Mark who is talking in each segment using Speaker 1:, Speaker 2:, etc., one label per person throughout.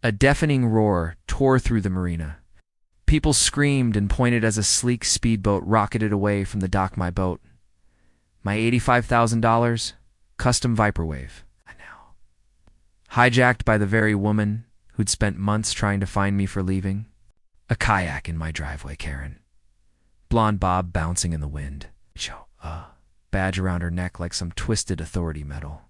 Speaker 1: A deafening roar tore through the marina. People screamed and pointed as a sleek speedboat rocketed away from the dock. My boat. My $85,000 custom Viperwave. I know. Hijacked by the very woman who'd spent months trying to find me for leaving. A kayak in my driveway, Karen. Blonde bob bouncing in the wind. Badge around her neck like some twisted authority medal.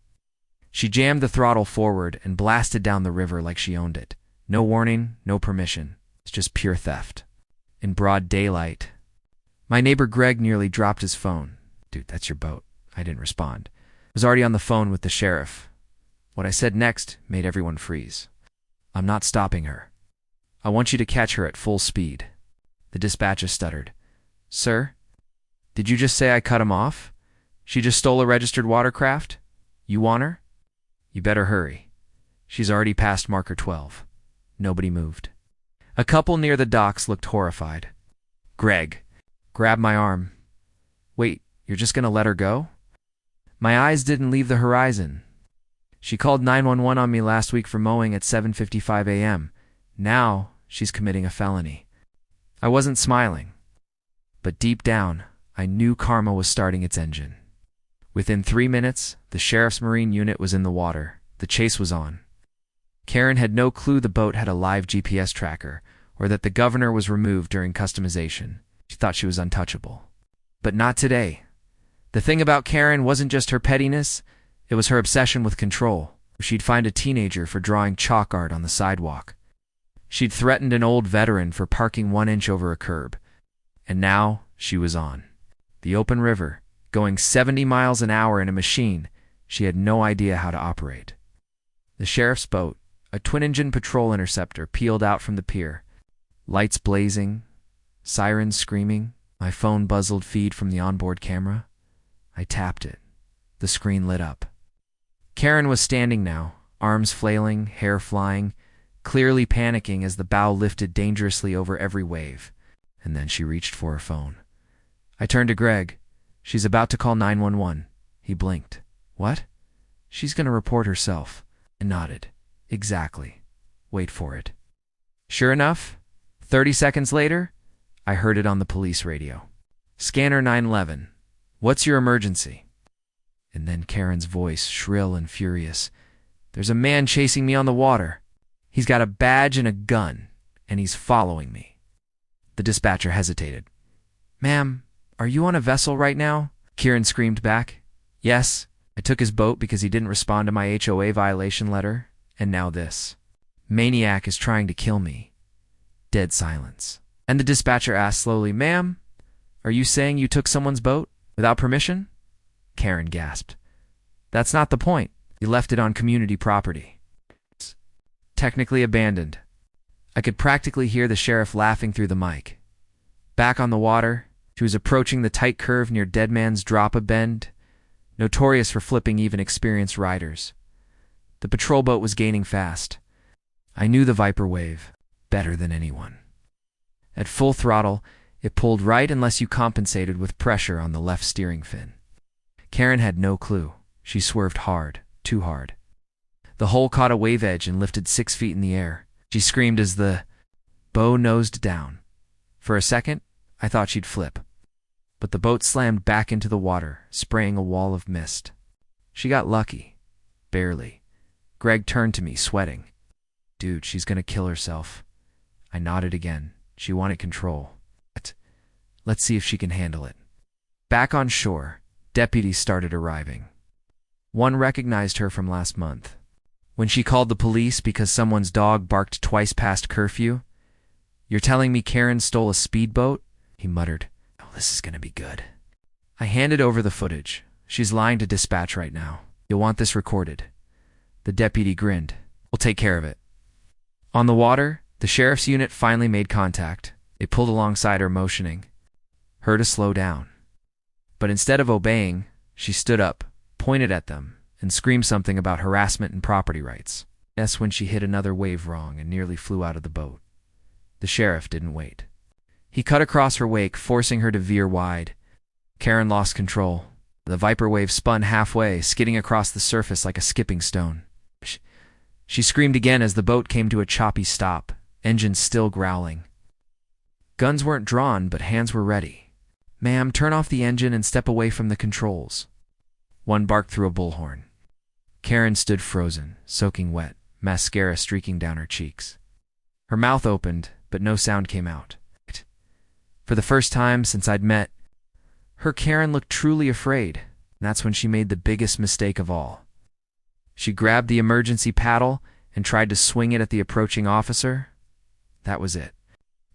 Speaker 1: She jammed the throttle forward and blasted down the river like she owned it. No warning, no permission. It's just pure theft. In broad daylight. My neighbor Greg nearly dropped his phone. Dude, that's your boat. I didn't respond. I was already on the phone with the sheriff. What I said next made everyone freeze. I'm not stopping her. I want you to catch her at full speed. The dispatcher stuttered. Sir? Did you just say I cut him off? She just stole a registered watercraft? You want her? You better hurry. She's already past marker 12. Nobody moved. A couple near the docks looked horrified. Greg grabbed my arm. Wait, you're just gonna let her go? My eyes didn't leave the horizon. She called 911 on me last week for mowing at 7:55 a.m. Now she's committing a felony. I wasn't smiling. But deep down, I knew karma was starting its engine. Within 3 minutes, the sheriff's marine unit was in the water. The chase was on. Karen had no clue the boat had a live GPS tracker, or that the governor was removed during customization. She thought she was untouchable. But not today. The thing about Karen wasn't just her pettiness, it was her obsession with control. She'd find a teenager for drawing chalk art on the sidewalk. She'd threatened an old veteran for parking 1 inch over a curb. And now she was on the open river, going 70 miles an hour in a machine she had no idea how to operate. The sheriff's boat, a twin-engine patrol interceptor, peeled out from the pier. Lights blazing, sirens screaming. My phone buzzed feed from the onboard camera. I tapped it. The screen lit up. Karen was standing now, arms flailing, hair flying, clearly panicking as the bow lifted dangerously over every wave. And then she reached for her phone. I turned to Greg. She's about to call 911. He blinked. What? She's going to report herself. I nodded. Exactly. Wait for it. Sure enough, 30 seconds later, I heard it on the police radio. Scanner 911. What's your emergency? And then Karen's voice, shrill and furious. There's a man chasing me on the water. He's got a badge and a gun, and he's following me. The dispatcher hesitated. Ma'am, are you on a vessel right now? Karen screamed back. Yes. I took his boat because he didn't respond to my HOA violation letter, and now this. Maniac is trying to kill me. Dead silence. And the dispatcher asked slowly, Ma'am, are you saying you took someone's boat without permission? Karen gasped. That's not the point. You left it on community property. It's technically abandoned. I could practically hear the sheriff laughing through the mic. Back on the water, she was approaching the tight curve near Dead Man's Drop-A-Bend, notorious for flipping even experienced riders. The patrol boat was gaining fast. I knew the Viper wave better than anyone. At full throttle, it pulled right unless you compensated with pressure on the left steering fin. Karen had no clue. She swerved hard, too hard. The hull caught a wave edge and lifted 6 feet in the air. She screamed as the bow nosed down. For a second, I thought she'd flip. But the boat slammed back into the water, spraying a wall of mist. She got lucky. Barely. Greg turned to me, sweating. Dude, she's gonna kill herself. I nodded again. She wanted control. Let's see if she can handle it. Back on shore, deputies started arriving. One recognized her from last month. When she called the police because someone's dog barked twice past curfew. You're telling me Karen stole a speedboat? He muttered. Oh, this is gonna be good. I handed over the footage. She's lying to dispatch right now. You'll want this recorded. The deputy grinned. We'll take care of it. On the water, the sheriff's unit finally made contact. They pulled alongside her, motioning her to slow down. But instead of obeying, she stood up, pointed at them, and screamed something about harassment and property rights. That's when she hit another wave wrong and nearly flew out of the boat. The sheriff didn't wait. He cut across her wake, forcing her to veer wide. Karen lost control. The Viper wave spun halfway, skidding across the surface like a skipping stone. She screamed again as the boat came to a choppy stop, engine still growling. Guns weren't drawn, but hands were ready. "Ma'am, turn off the engine and step away from the controls." One barked through a bullhorn. Karen stood frozen, soaking wet, mascara streaking down her cheeks. Her mouth opened, but no sound came out. For the first time since I'd met her, Karen looked truly afraid, and that's when she made the biggest mistake of all. She grabbed the emergency paddle and tried to swing it at the approaching officer. That was it.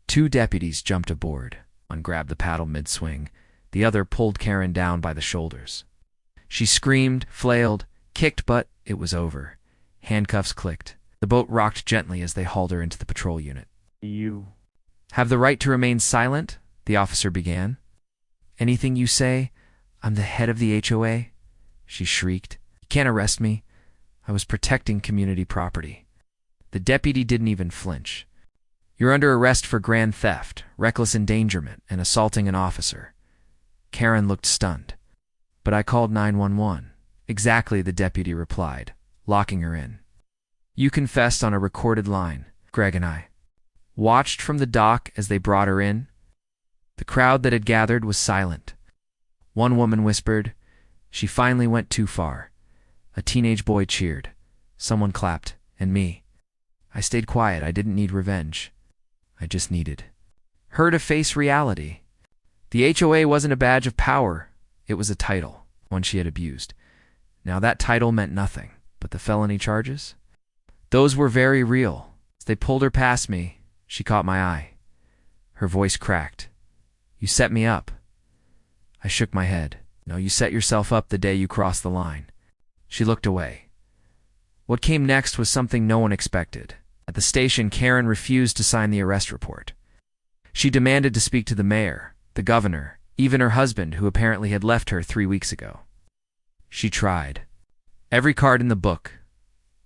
Speaker 1: Two deputies jumped aboard. One grabbed the paddle mid-swing. The other pulled Karen down by the shoulders. She screamed, flailed, kicked, but it was over. Handcuffs clicked. The boat rocked gently as they hauled her into the patrol unit. "You have the right to remain silent," the officer began. "Anything you say? I'm the head of the HOA," she shrieked. "You can't arrest me. I was protecting community property." The deputy didn't even flinch. "You're under arrest for grand theft, reckless endangerment, and assaulting an officer." Karen looked stunned. "But I called 911. "Exactly," the deputy replied, locking her in. "You confessed on a recorded line." Greg and I watched from the dock as they brought her in. The crowd that had gathered was silent. One woman whispered, "She finally went too far." A teenage boy cheered. Someone clapped, and me. I stayed quiet. I didn't need revenge. I just needed her to face reality. The HOA wasn't a badge of power. It was a title, one she had abused. Now that title meant nothing, but the felony charges? Those were very real. As they pulled her past me, she caught my eye. Her voice cracked. "You set me up." I shook my head. "No, you set yourself up the day you crossed the line." She looked away. What came next was something no one expected. At the station, Karen refused to sign the arrest report. She demanded to speak to the mayor, the governor, even her husband, who apparently had left her 3 weeks ago. She tried. Every card in the book: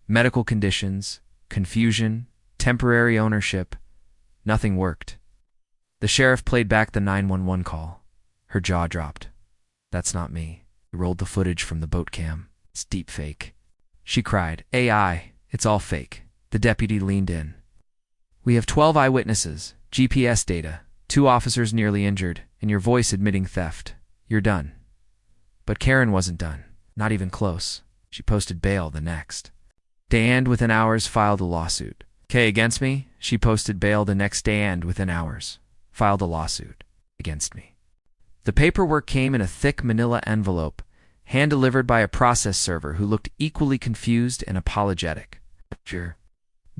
Speaker 1: medical conditions, confusion, temporary ownership. Nothing worked. The sheriff played back the 911 call. Her jaw dropped. "That's not me." He rolled the footage from the boat cam. "It's deep fake." She cried, "AI, it's all fake." The deputy leaned in. "We have 12 eyewitnesses, GPS data, 2 officers nearly injured, and your voice admitting theft. You're done." But Karen wasn't done. Not even close. She posted bail the next day and within hours filed a lawsuit. Against me. She posted bail the next day and within hours filed a lawsuit against me. The paperwork came in a thick manila envelope, hand-delivered by a process server who looked equally confused and apologetic.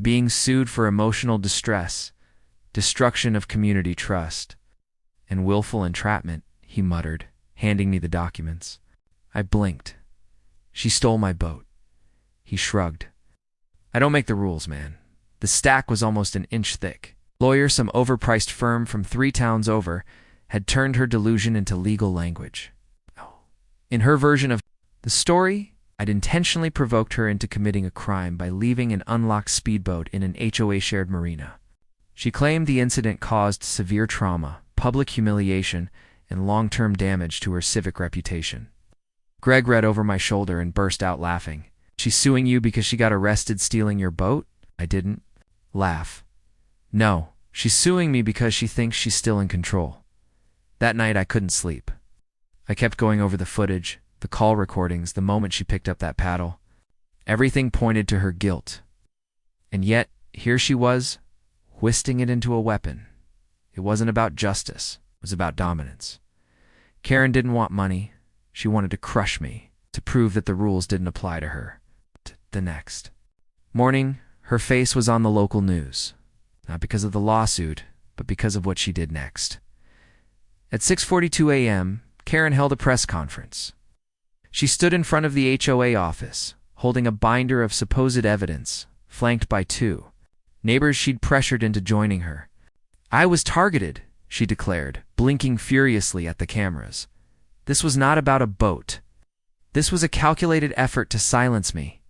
Speaker 1: Being sued for emotional distress, destruction of community trust, and willful entrapment, he muttered, handing me the documents. I blinked. "She stole my boat." He shrugged. "I don't make the rules, man." The stack was almost an inch thick. Lawyer, some overpriced firm from 3 towns over, had turned her delusion into legal language. In her version of the story, I'd intentionally provoked her into committing a crime by leaving an unlocked speedboat in an HOA shared marina. She claimed the incident caused severe trauma, public humiliation, and long-term damage to her civic reputation. Greg read over my shoulder and burst out laughing. "She's suing you because she got arrested stealing your boat?" I didn't laugh. "No, she's suing me because she thinks she's still in control." That night I couldn't sleep. I kept going over the footage, the call recordings, the moment she picked up that paddle. Everything pointed to her guilt. And yet, here she was, twisting it into a weapon. It wasn't about justice. It was about dominance. Karen didn't want money. She wanted to crush me, to prove that the rules didn't apply to her. The next morning, her face was on the local news. Not because of the lawsuit, but because of what she did next. At 6:42 a.m., Karen held a press conference. She stood in front of the HOA office, holding a binder of supposed evidence, flanked by 2 neighbors she'd pressured into joining her. "I was targeted," she declared, blinking furiously at the cameras. "This was not about a boat. This was a calculated effort to silence me."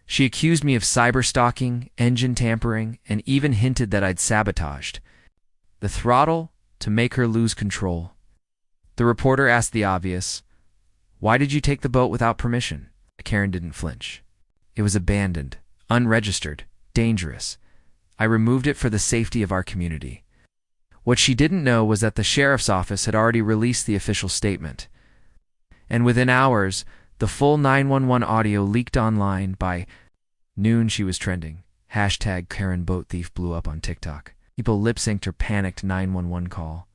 Speaker 1: She accused me of cyberstalking, engine tampering, and even hinted that I'd sabotaged the throttle to make her lose control. The reporter asked the obvious, "Why did you take the boat without permission?" Karen didn't flinch. "It was abandoned, Unregistered. Dangerous. I removed it for the safety of our community. What she didn't know was that the sheriff's office had already released the official statement. And within hours, the full 911 audio leaked online. By noon, she was trending. Hashtag Karen boat thief blew up on TikTok. People lip-synced her panicked 911 call.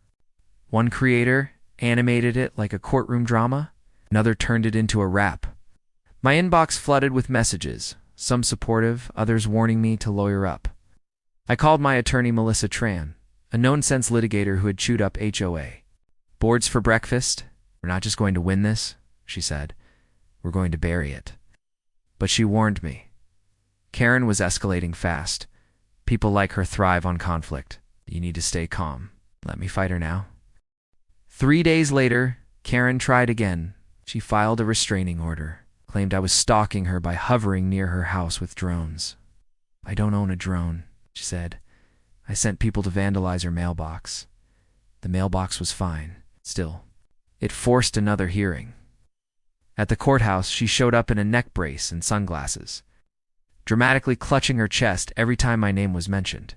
Speaker 1: One creator animated it like a courtroom drama. Another turned it into a rap. My inbox flooded with messages, some supportive, others warning me to lawyer up. I called my attorney Melissa Tran, a known-sense litigator who had chewed up HOA. Boards for breakfast? We're not just going to win this, she said. We're going to bury it. But she warned me. Karen was escalating fast. People like her thrive on conflict. You need to stay calm. Let me fight her now. 3 days later, Karen tried again. She filed a restraining order, claimed I was stalking her by hovering near her house with drones. I don't own a drone, she said. I sent people to vandalize her mailbox. The mailbox was fine. Still, it forced another hearing. At the courthouse, she showed up in a neck brace and sunglasses, dramatically clutching her chest every time my name was mentioned.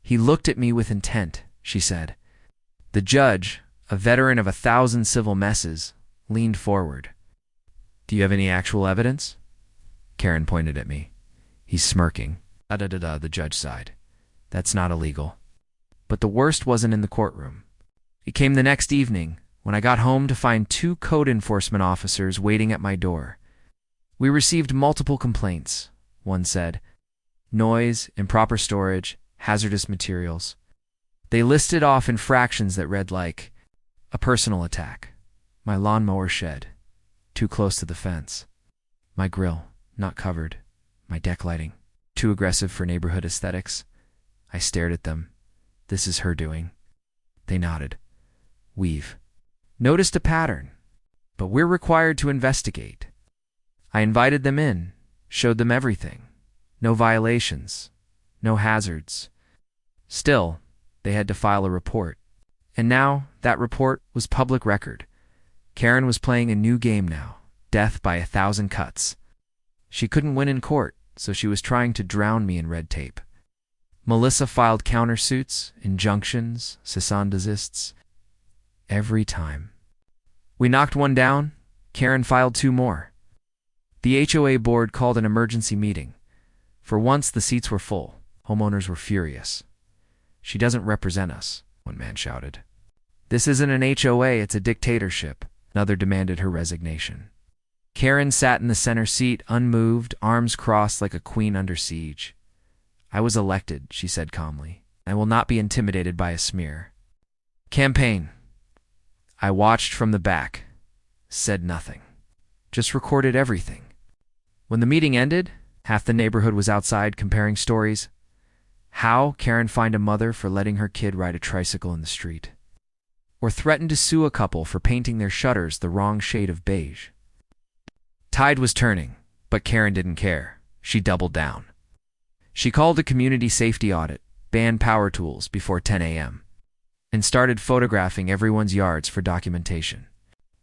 Speaker 1: He looked at me with intent, she said. The judge, a veteran of 1,000 civil messes, leaned forward. Do you have any actual evidence? Karen pointed at me. He's smirking. The judge sighed. That's not illegal. But the worst wasn't in the courtroom. It came the next evening, when I got home to find 2 code enforcement officers waiting at my door. We received multiple complaints. One said, noise, improper storage, hazardous materials. They listed off infractions that read like, a personal attack, my lawnmower shed, too close to the fence, my grill, not covered, my deck lighting, too aggressive for neighborhood aesthetics. I stared at them. This is her doing. They nodded. We've noticed a pattern, but we're required to investigate. I invited them in, showed them everything. No violations, no hazards. Still, they had to file a report. And now, that report was public record. Karen was playing a new game now, death by 1,000 cuts. She couldn't win in court, so she was trying to drown me in red tape. Melissa filed countersuits, injunctions, cease and desists. Every time. We knocked one down, Karen filed 2 more. The HOA board called an emergency meeting. For once, the seats were full. Homeowners were furious. She doesn't represent us, one man shouted. This isn't an HOA, it's a dictatorship. Another demanded her resignation. Karen sat in the center seat, unmoved, arms crossed like a queen under siege. I was elected, she said calmly. I will not be intimidated by a smear. Campaign. I watched from the back, said nothing, just recorded everything. When the meeting ended, half the neighborhood was outside comparing stories. How Karen fined a mother for letting her kid ride a tricycle in the street. Or threatened to sue a couple for painting their shutters the wrong shade of beige. Tide was turning, but Karen didn't care. She doubled down. She called a community safety audit, banned power tools before 10 a.m., and started photographing everyone's yards for documentation.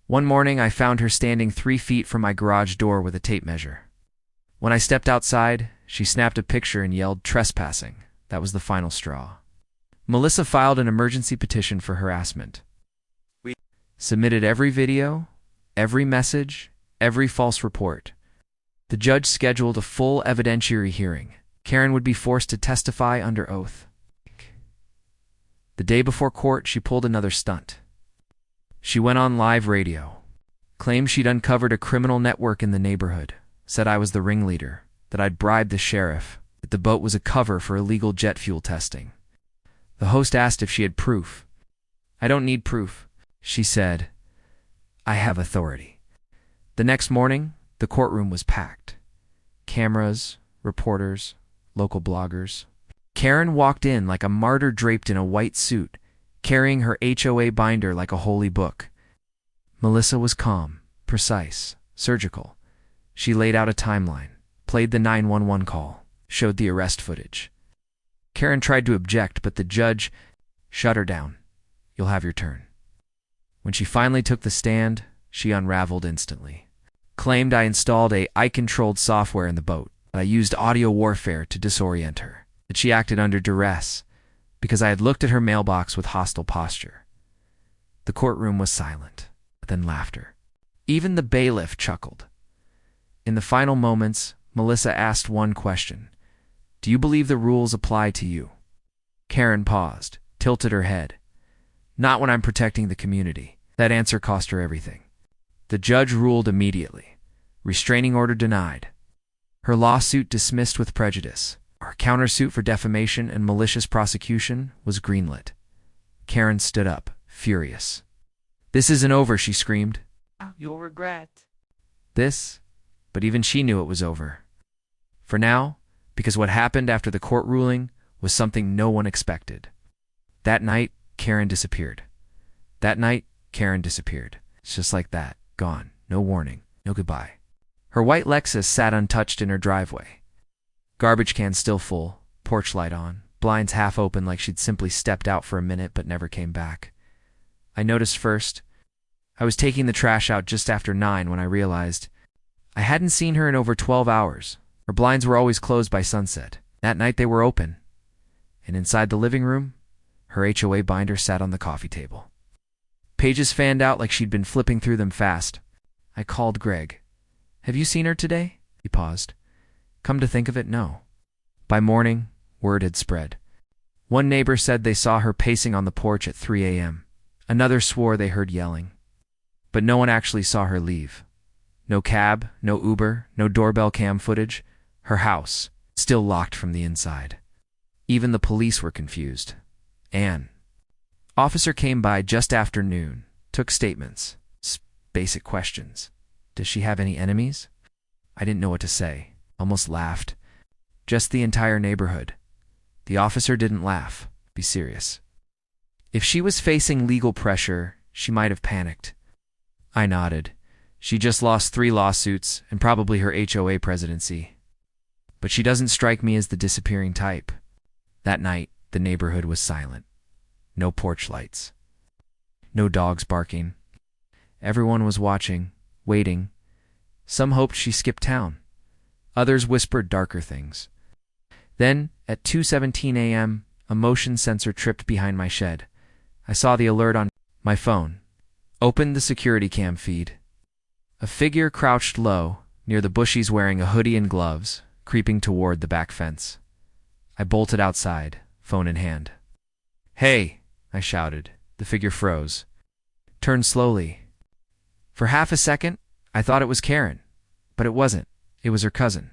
Speaker 1: One morning, I found her standing 3 feet from my garage door with a tape measure. When I stepped outside, she snapped a picture and yelled, "Trespassing." That was the final straw. Melissa filed an emergency petition for harassment. We submitted every video, every message, every false report. The judge scheduled a full evidentiary hearing. Karen would be forced to testify under oath. The day before court, she pulled another stunt. She went on live radio, claimed she'd uncovered a criminal network in the neighborhood, said I was the ringleader, that I'd bribed the sheriff, that the boat was a cover for illegal jet fuel testing. The host asked if she had proof. I don't need proof, she said. I have authority. The next morning, the courtroom was packed. Cameras, reporters, local bloggers. Karen walked in like a martyr draped in a white suit, carrying her HOA binder like a holy book. Melissa was calm, precise, surgical. She laid out a timeline, played the 911 call, showed the arrest footage. Karen tried to object, but the judge shut her down. You'll have your turn. When she finally took the stand, she unraveled instantly. Claimed I installed a I-controlled software in the boat, I used audio warfare to disorient her, that she acted under duress, because I had looked at her mailbox with hostile posture. The courtroom was silent, then laughter. Even the bailiff chuckled. In the final moments, Melissa asked one question. Do you believe the rules apply to you? Karen paused, tilted her head. Not when I'm protecting the community. That answer cost her everything. The judge ruled immediately. Restraining order denied. Her lawsuit dismissed with prejudice. Her countersuit for defamation and malicious prosecution was greenlit. Karen stood up, furious. This isn't over, she screamed.
Speaker 2: You'll regret
Speaker 1: this, but even she knew it was over. For now, because what happened after the court ruling was something no one expected. That night, Karen disappeared. It's just like that, gone, no warning, no goodbye. Her white Lexus sat untouched in her driveway. Garbage can still full, porch light on, blinds half open like she'd simply stepped out for a minute but never came back. I noticed first. I was taking the trash out just after 9 when I realized I hadn't seen her in over 12 hours. Her blinds were always closed by sunset. That night they were open. And inside the living room, her HOA binder sat on the coffee table. Pages fanned out like she'd been flipping through them fast. I called Greg. Have you seen her today? He paused. Come to think of it, no. By morning, word had spread. One neighbor said they saw her pacing on the porch at 3 a.m. Another swore they heard yelling. But no one actually saw her leave. No cab, no Uber, no doorbell cam footage. Her house, still locked from the inside. Even the police were confused. Anne. Officer came by just after noon, took statements. Basic questions. Does she have any enemies? I didn't know what to say. Almost laughed. Just the entire neighborhood. The officer didn't laugh. Be serious. If she was facing legal pressure, she might have panicked. I nodded. She just lost 3 lawsuits and probably her HOA presidency. But she doesn't strike me as the disappearing type. That night, the neighborhood was silent. No porch lights. No dogs barking. Everyone was watching, waiting. Some hoped she skipped town. Others whispered darker things. Then, at 2:17 a.m., a motion sensor tripped behind my shed. I saw the alert on my phone. Opened the security cam feed. A figure crouched low, near the bushes wearing a hoodie and gloves, creeping toward the back fence. I bolted outside, phone in hand. Hey, I shouted. The figure froze. Turned slowly. For half a second, I thought it was Karen. But it wasn't. It was her cousin.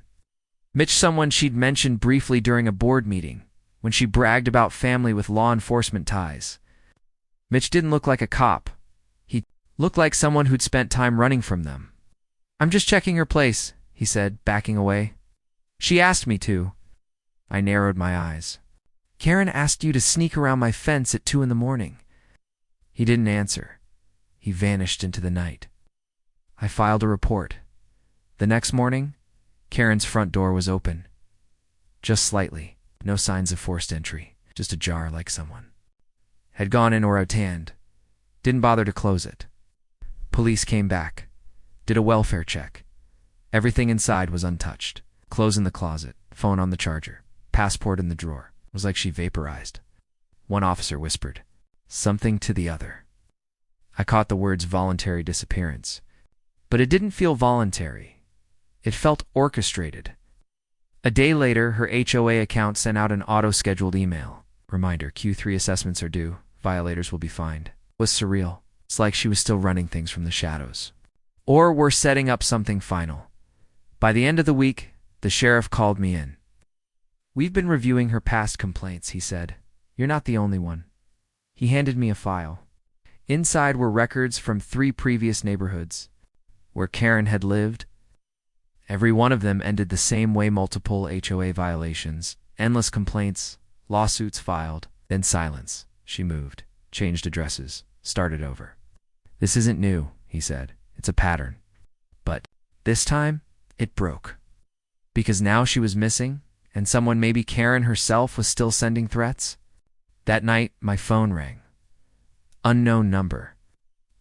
Speaker 1: Mitch, someone she'd mentioned briefly during a board meeting, when she bragged about family with law enforcement ties. Mitch didn't look like a cop. He looked like someone who'd spent time running from them. I'm just checking her place, he said, backing away. She asked me to. I narrowed my eyes. Karen asked you to sneak around my fence at 2 a.m. He didn't answer. He vanished into the night. I filed a report. The next morning, Karen's front door was open. Just slightly. No signs of forced entry. Just ajar like someone had gone in or out hand. Didn't bother to close it. Police came back. Did a welfare check. Everything inside was untouched. Clothes in the closet. Phone on the charger. Passport in the drawer. It was like she vaporized. One officer whispered something to the other. I caught the words voluntary disappearance. But it didn't feel voluntary. It felt orchestrated. A day later, her HOA account sent out an auto-scheduled email. Reminder, Q3 assessments are due. Violators will be fined. It was surreal. It's like she was still running things from the shadows. Or we're setting up something final. By the end of the week, the sheriff called me in. We've been reviewing her past complaints, he said. You're not the only one. He handed me a file. Inside were records from 3 previous neighborhoods where Karen had lived. Every one of them ended the same way: multiple HOA violations, endless complaints, lawsuits filed, then silence. She moved, changed addresses, started over. This isn't new, he said. It's a pattern. But this time, it broke. Because now she was missing, and someone, maybe Karen herself, was still sending threats. That night, my phone rang. Unknown number.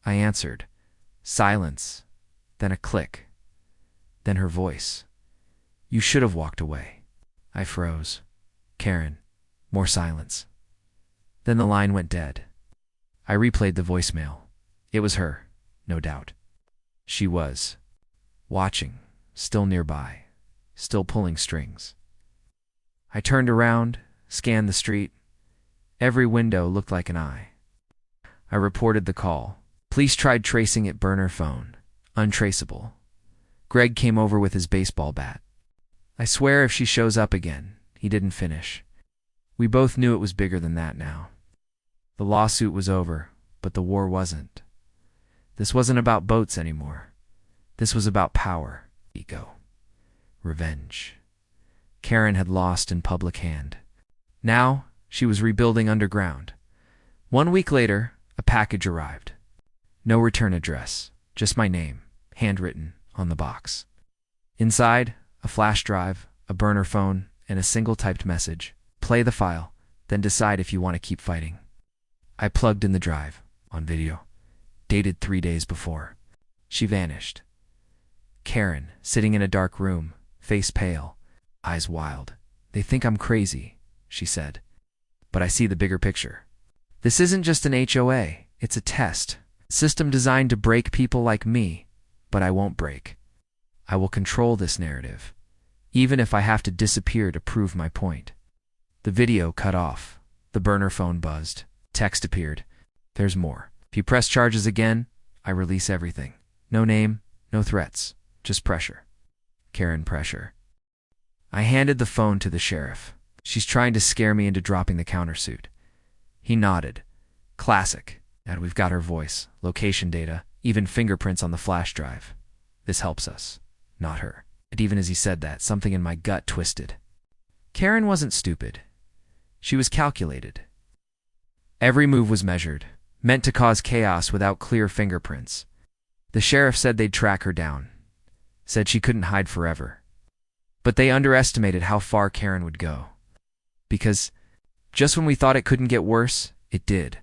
Speaker 1: I answered. Silence. Then a click. Then her voice. You should have walked away. I froze. Karen. More silence. Then the line went dead. I replayed the voicemail. It was her, no doubt. She was watching, still nearby, still pulling strings. I turned around, scanned the street. Every window looked like an eye. I reported the call. Police tried tracing it burner phone. Untraceable. Greg came over with his baseball bat. I swear if she shows up again, he didn't finish. We both knew it was bigger than that now. The lawsuit was over, but the war wasn't. This wasn't about boats anymore. This was about power, ego, revenge. Karen had lost in public hand. Now, she was rebuilding underground. 1 week later, a package arrived. No return address, just my name, handwritten on the box. Inside, a flash drive, a burner phone, and a single typed message. Play the file, then decide if you want to keep fighting. I plugged in the drive, on video, dated 3 days before. She vanished. Karen, sitting in a dark room, face pale, eyes wild. They think I'm crazy, she said. But I see the bigger picture. This isn't just an HOA, it's a test. System designed to break people like me, but I won't break. I will control this narrative, even if I have to disappear to prove my point. The video cut off. The burner phone buzzed. Text appeared. There's more. If you press charges again, I release everything. No name, no threats, just pressure. Karen pressure. I handed the phone to the sheriff. She's trying to scare me into dropping the countersuit. He nodded. Classic. And we've got her voice, location data, even fingerprints on the flash drive. This helps us, not her. And even as he said that, something in my gut twisted. Karen wasn't stupid. She was calculated. Every move was measured, meant to cause chaos without clear fingerprints. The sheriff said they'd track her down. Said she couldn't hide forever. But they underestimated how far Karen would go. Because just when we thought it couldn't get worse, it did.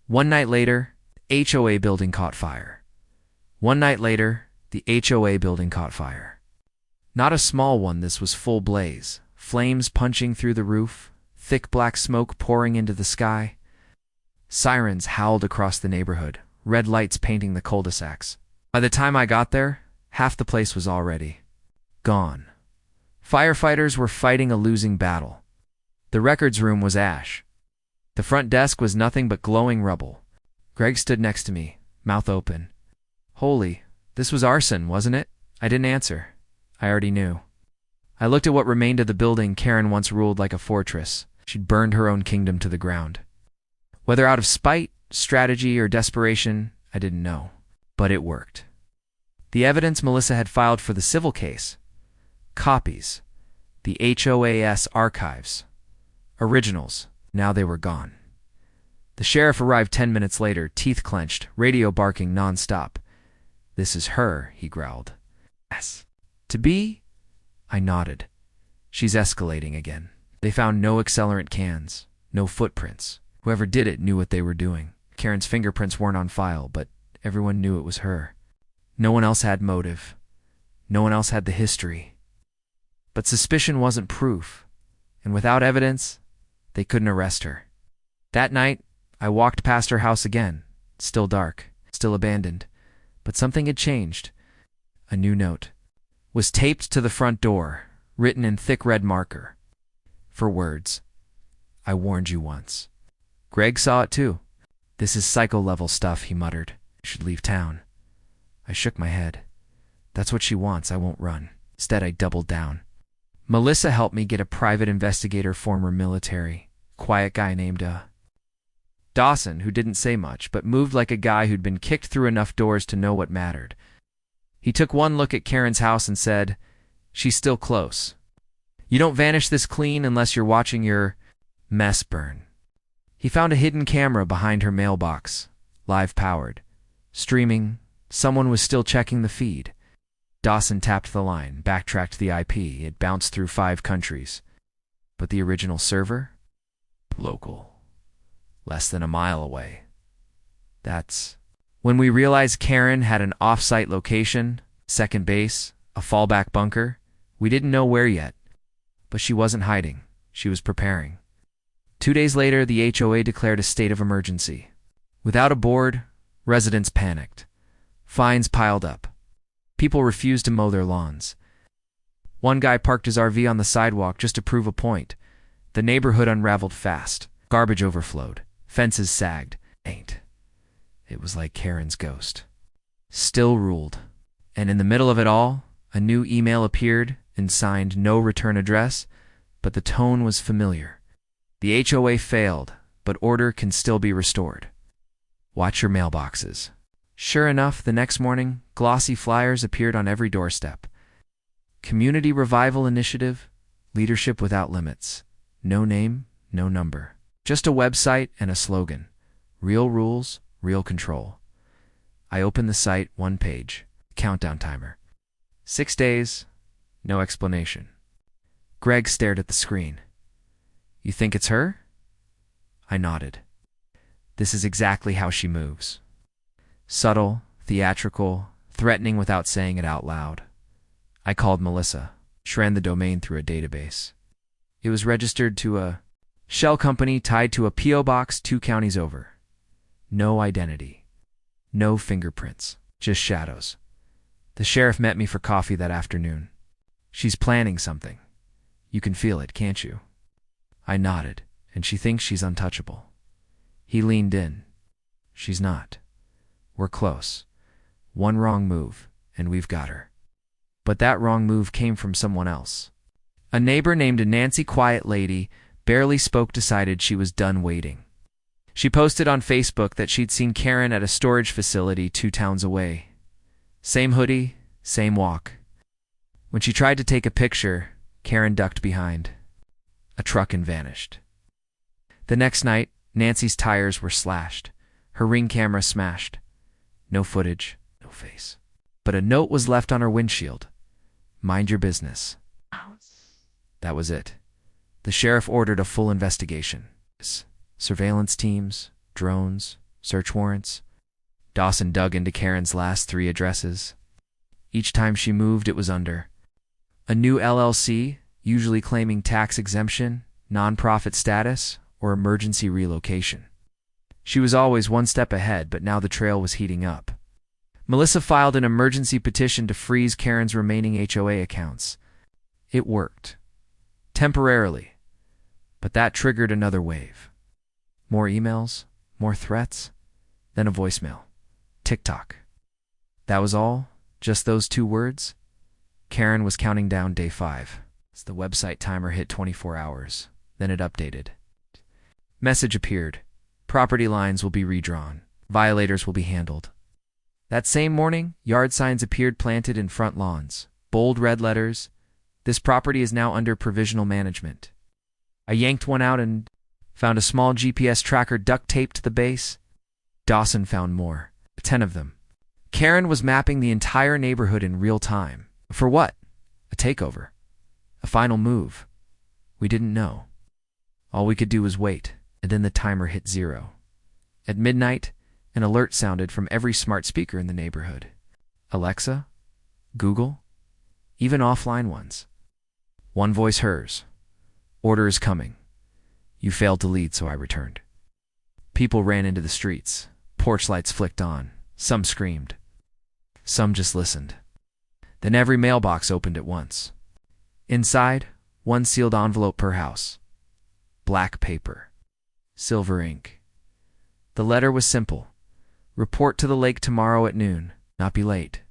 Speaker 1: 1 night later, the HOA building caught fire. 1 night later, the HOA building caught fire. Not a small one, this was full blaze. Flames punching through the roof, thick black smoke pouring into the sky. Sirens howled across the neighborhood, red lights painting the cul-de-sacs. By the time I got there, half the place was already gone. Firefighters were fighting a losing battle. The records room was ash. The front desk was nothing but glowing rubble. Greg stood next to me, mouth open. Holy, this was arson, wasn't it? I didn't answer. I already knew. I looked at what remained of the building Karen once ruled like a fortress. She'd burned her own kingdom to the ground. Whether out of spite, strategy, or desperation, I didn't know. But it worked. The evidence Melissa had filed for the civil case. Copies. The HOAS archives. Originals. Now they were gone. The sheriff arrived 10 minutes later, teeth clenched, radio barking non-stop. This is her, he growled. Yes. To be? I nodded. She's escalating again. They found no accelerant cans, no footprints. Whoever did it knew what they were doing. Karen's fingerprints weren't on file, but everyone knew it was her. No one else had motive. No one else had the history. But suspicion wasn't proof, and without evidence, they couldn't arrest her. That night, I walked past her house again, still dark, still abandoned, but something had changed. A new note was taped to the front door, written in thick red marker. For words. I warned you once. Greg saw it too. This is psycho-level stuff, he muttered. You should leave town. I shook my head. That's what she wants, I won't run. Instead, I doubled down. Melissa helped me get a private investigator, former military, quiet guy named Dawson, who didn't say much, but moved like a guy who'd been kicked through enough doors to know what mattered. He took one look at Karen's house and said, she's still close. You don't vanish this clean unless you're watching your mess burn. He found a hidden camera behind her mailbox, live-powered. Streaming, someone was still checking the feed. Dawson tapped the line, backtracked the IP. It bounced through 5 countries. But the original server? Local. Less than a mile away. That's when we realized Karen had an off-site location, second base, a fallback bunker. We didn't know where yet, but she wasn't hiding. She was preparing. 2 days later, the HOA declared a state of emergency. Without a board, residents panicked. Fines piled up. People refused to mow their lawns. One guy parked his RV on the sidewalk just to prove a point. The neighborhood unraveled fast. Garbage overflowed. Fences sagged. It was like Karen's ghost. Still ruled. And in the middle of it all, a new email appeared and signed no return address, but the tone was familiar. The HOA failed, but order can still be restored. Watch your mailboxes. Sure enough, the next morning, glossy flyers appeared on every doorstep. Community Revival Initiative, Leadership Without Limits. No name, no number. Just a website and a slogan. Real rules, real control. I opened the site, one page. Countdown timer. 6 days, no explanation. Greg stared at the screen. You think it's her? I nodded. This is exactly how she moves. Subtle, theatrical, threatening without saying it out loud. I called Melissa. She ran the domain through a database. It was registered to a shell company tied to a P.O. box 2 counties over. No identity. No fingerprints. Just shadows. The sheriff met me for coffee that afternoon. She's planning something. You can feel it, can't you? I nodded, and she thinks she's untouchable. He leaned in. She's not. We're close. One wrong move, and we've got her. But that wrong move came from someone else. A neighbor named Nancy, quiet lady, barely spoke, decided she was done waiting. She posted on Facebook that she'd seen Karen at a storage facility 2 towns away. Same hoodie, same walk. When she tried to take a picture, Karen ducked behind a truck and vanished. The next night, Nancy's tires were slashed, her Ring camera smashed. No footage, no face. But a note was left on her windshield. Mind your business. That was it. The sheriff ordered a full investigation. Surveillance teams, drones, search warrants. Dawson dug into Karen's last 3 addresses. Each time she moved, it was under a new LLC, usually claiming tax exemption, nonprofit status, or emergency relocation. She was always one step ahead, but now the trail was heating up. Melissa filed an emergency petition to freeze Karen's remaining HOA accounts. It worked. Temporarily. But that triggered another wave. More emails, more threats, then a voicemail. TikTok. That was all? Just those 2 words? Karen was counting down day 5. The website timer hit 24 hours. Then it updated. Message appeared. Property lines will be redrawn. Violators will be handled. That same morning, yard signs appeared planted in front lawns. Bold red letters. This property is now under provisional management. I yanked one out and found a small GPS tracker duct taped to the base. Dawson found more. 10 of them. Karen was mapping the entire neighborhood in real time. For what? A takeover. A final move. We didn't know. All we could do was wait, and then the timer hit 0. At midnight, an alert sounded from every smart speaker in the neighborhood. Alexa? Google? Even offline ones. One voice hers. Order is coming. You failed to lead, so I returned. People ran into the streets. Porch lights flicked on. Some screamed. Some just listened. Then every mailbox opened at once. Inside, 1 sealed envelope per house. Black paper. Silver ink. The letter was simple. Report to the lake tomorrow at noon. Not be late.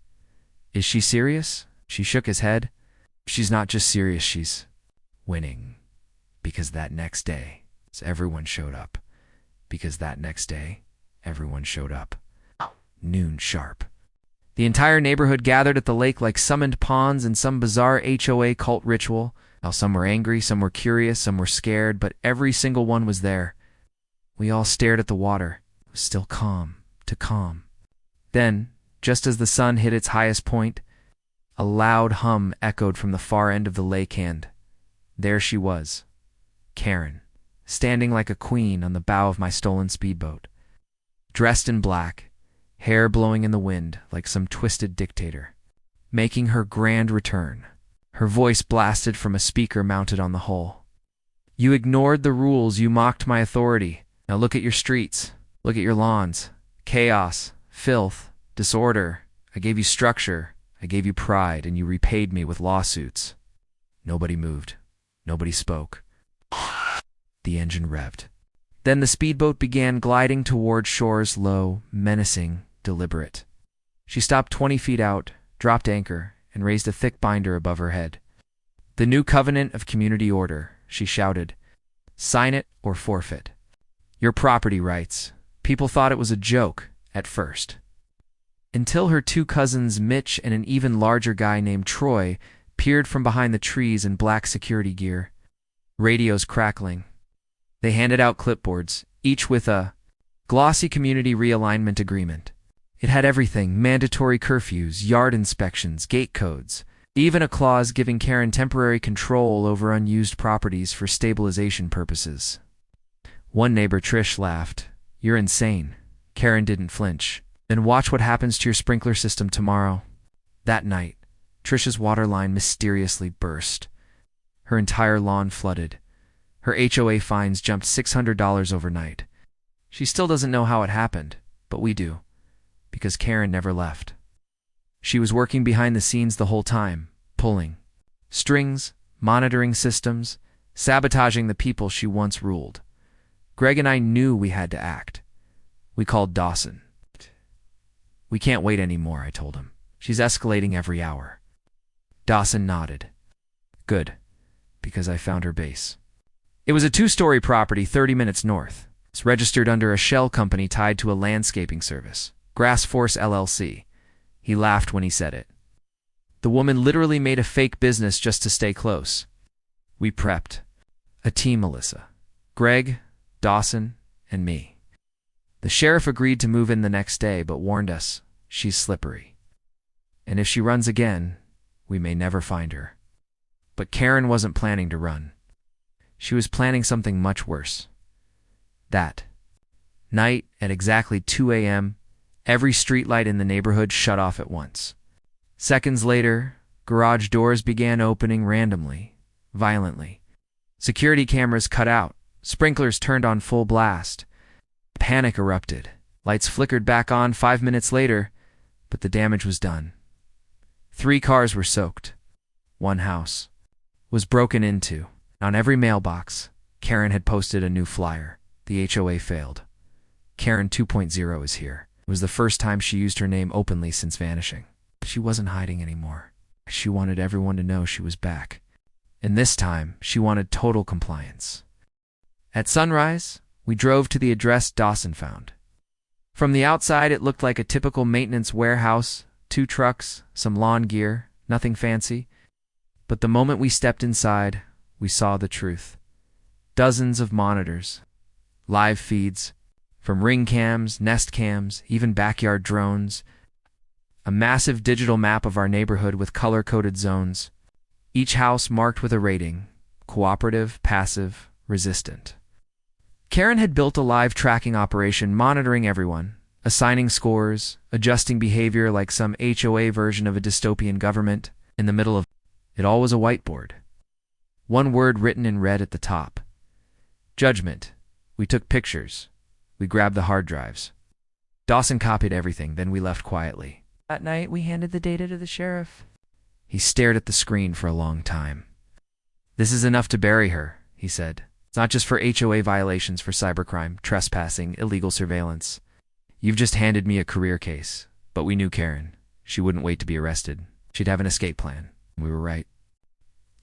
Speaker 1: Is she serious? She shook his head. She's not just serious, she's winning. Because that next day, everyone showed up. Because that next day, everyone showed up. Noon sharp. The entire neighborhood gathered at the lake like summoned pawns in some bizarre HOA cult ritual. Now some were angry, some were curious, some were scared, but every single one was there. We all stared at the water. It was still calm to calm. Then, just as the sun hit its highest point, a loud hum echoed from the far end of the lake, and there she was, Karen, standing like a queen on the bow of my stolen speedboat. Dressed in black, hair blowing in the wind like some twisted dictator, making her grand return. Her voice blasted from a speaker mounted on the hull. "You ignored the rules. You mocked my authority. Now look at your streets. Look at your lawns. Chaos, filth, disorder. I gave you structure. I gave you pride, and you repaid me with lawsuits." Nobody moved. Nobody spoke. The engine revved. Then the speedboat began gliding toward shore, low, menacing, deliberate. She stopped 20 feet out, dropped anchor, and raised a thick binder above her head. "The new covenant of community order," she shouted. "Sign it or forfeit. Your property rights." People thought it was a joke at first, until her two cousins, Mitch and an even larger guy named Troy, peered from behind the trees in black security gear. Radios crackling. They handed out clipboards, each with a glossy community realignment agreement. It had everything: mandatory curfews, yard inspections, gate codes, even a clause giving Karen temporary control over unused properties for stabilization purposes. One neighbor, Trish, laughed. "You're insane." Karen didn't flinch. "Then watch what happens to your sprinkler system tomorrow." That night, Trish's water line mysteriously burst. Her entire lawn flooded. Her HOA fines jumped $600 overnight. She still doesn't know how it happened, but we do, because Karen never left. She was working behind the scenes the whole time, pulling strings, monitoring systems, sabotaging the people she once ruled. Greg and I knew we had to act. We called Dawson. "We can't wait anymore," I told him. "She's escalating every hour." Dawson nodded. "Good, because I found her base." It was a 2-story property 30 minutes north. It's registered under a shell company tied to a landscaping service, Grass Force LLC. He laughed when he said it. The woman literally made a fake business just to stay close. We prepped. A team, Melissa, Greg, Dawson, and me. The sheriff agreed to move in the next day, but warned us, she's slippery. And if she runs again, we may never find her. But Karen wasn't planning to run. She was planning something much worse. That night, at exactly 2 a.m., every streetlight in the neighborhood shut off at once. Seconds later, garage doors began opening randomly, violently. Security cameras cut out. Sprinklers turned on full blast. Panic erupted. Lights flickered back on 5 minutes later, but the damage was done. 3 cars were soaked. 1 house was broken into. On every mailbox, Karen had posted a new flyer. The HOA failed. Karen 2.0 is here. It was the first time she used her name openly since vanishing. She wasn't hiding anymore. She wanted everyone to know she was back. And this time, she wanted total compliance. At sunrise, we drove to the address Dawson found. From the outside, it looked like a typical maintenance warehouse, 2 trucks, some lawn gear, nothing fancy. But the moment we stepped inside, we saw the truth. Dozens of monitors, live feeds, from ring cams, nest cams, even backyard drones. A massive digital map of our neighborhood with color-coded zones. Each house marked with a rating: cooperative, passive, resistant. Karen had built a live tracking operation monitoring everyone, assigning scores, adjusting behavior like some HOA version of a dystopian government. In the middle of it all was a whiteboard. 1 word written in red at the top. Judgment. We took pictures. We grabbed the hard drives. Dawson copied everything, then we left quietly. That night, we handed the data to the sheriff. He stared at the screen for a long time. "This is enough to bury her," he said. "It's not just for HOA violations, for cybercrime, trespassing, illegal surveillance. You've just handed me a career case." But we knew Karen. She wouldn't wait to be arrested. She'd have an escape plan. We were right.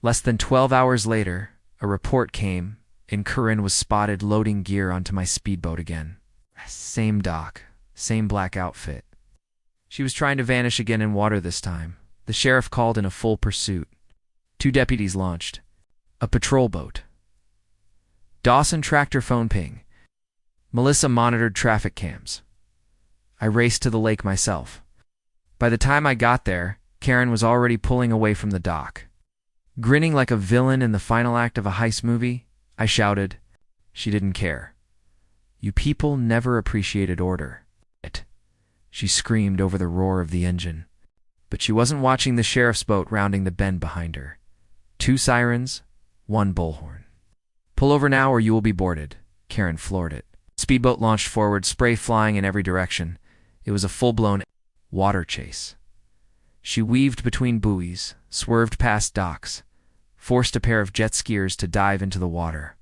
Speaker 1: Less than 12 hours later, a report came, and Karen was spotted loading gear onto my speedboat again. Same dock, same black outfit. She was trying to vanish again in water this time. The sheriff called in a full pursuit. 2 deputies launched. A patrol boat. Dawson tracked her phone ping. Melissa monitored traffic cams. I raced to the lake myself. By the time I got there, Karen was already pulling away from the dock. Grinning like a villain in the final act of a heist movie, I shouted. She didn't care. "You people never appreciated order." She screamed over the roar of the engine. But she wasn't watching the sheriff's boat rounding the bend behind her. 2 sirens, 1 bullhorn. Pull over now or you will be boarded. Karen floored it. Speedboat launched forward, spray flying in every direction. It was a full-blown water chase. She weaved between buoys, swerved past docks, forced a pair of jet skiers to dive into the water.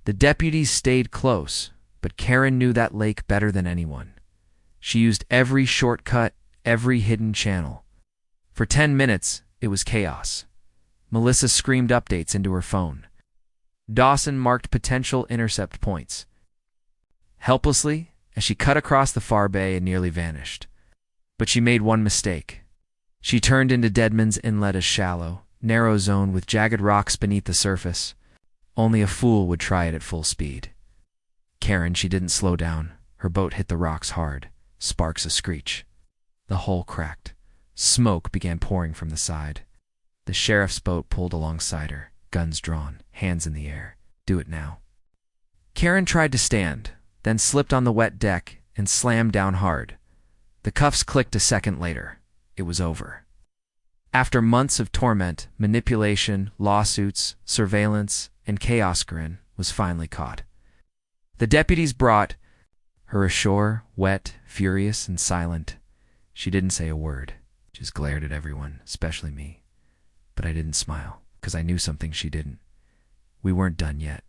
Speaker 1: The deputies stayed close, but Karen knew that lake better than anyone. She used every shortcut, every hidden channel. For 10 minutes, it was chaos. Melissa screamed updates into her phone. Dawson marked potential intercept points. Helplessly, as she cut across the far bay and nearly vanished. But she made one mistake. She turned into Deadman's Inlet, a shallow, narrow zone with jagged rocks beneath the surface. Only a fool would try it at full speed. Karen, she didn't slow down. Her boat hit the rocks hard. Sparks a screech. The hull cracked. Smoke began pouring from the side. The sheriff's boat pulled alongside her, guns drawn, hands in the air. Do it now. Karen tried to stand, then slipped on the wet deck and slammed down hard. The cuffs clicked a second later. It was over. After months of torment, manipulation, lawsuits, surveillance, and chaos, Karen was finally caught. The deputies brought her ashore, wet, furious, and silent. She didn't say a word. Just glared at everyone, especially me. But I didn't smile, because I knew something she didn't. We weren't done yet.